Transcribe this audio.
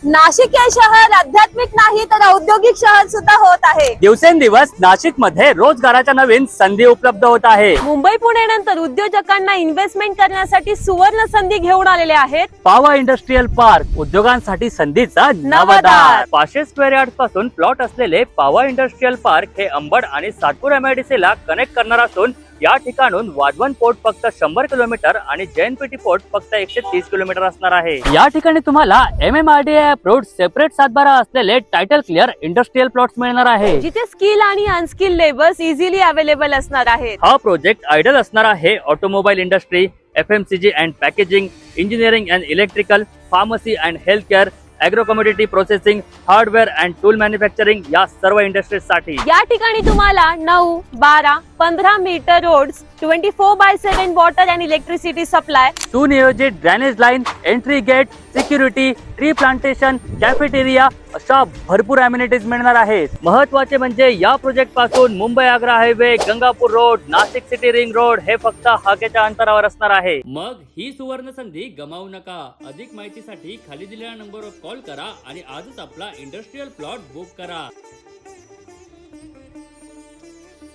नाशिक हे शहर आध्यात्मिक नाही तर औद्योगिक शहर सुद्धा होत आहे। दिवसेंदिवस नाशिक मध्ये रोजगाराच्या नवीन संधी उपलब्ध होत आहे। मुंबई पुणे नंतर उद्योजकांना इन्व्हेस्टमेंट करण्यासाठी सुवर्ण संधी घेऊन आलेले आहेत। पावा इंडस्ट्रियल पार्क उद्योगांसाठी संधीचा नवादार। 500 स्क्वेअर यार्ड पासून प्लॉट असलेले पावा इंडस्ट्रियल पार्क हे अंबड आणि सातपूर MIDC ला कनेक्ट करणार असून या ठिकाणून वाधवन पोर्ट फक्त 100 किलोमीटर आणि JNPT पोर्ट फक्त 130 किलोमीटर असणार आहे। या ठिकाणी तुम्हाला MMRDA अप्रूव्ड सेपरेट सातबारा असलेले टायटल क्लिअर इंडस्ट्रियल प्लॉट्स मिळणार आहे, जिथे स्किल आणि अनस्किल लेबर्स इझिली अवेलेबल असणार आहेत। हा प्रोजेक्ट आयडल असणार आहे automobile industry, FMCG and packaging, engineering and electrical, pharmacy and health care, agro commodity processing, hardware and tool manufacturing या सर्व इंडस्ट्रीज साठी या ठिकाणी तुम्हाला 9, 12, 15 metre roads, 24/7 water and electricity supply, सुनियोजित drainage line, entry gate, security, tree plantation, cafeteria अशा भरपूर amenities मिळणार आहेत। महत्वाचे म्हणजे या प्रोजेक्ट पासून Mumbai Agra highway, Gangapur road, Nashik city ring road हे फक्त हाकेच्या अंतरावर असणार आहे। मग ही सुवर्ण संधी गमावू नका। अधिक माहितीसाठी खाली दिलेल्या नंबरवर कॉल करा आणि आजच आपला इंडस्ट्रियल प्लॉट बुक करा।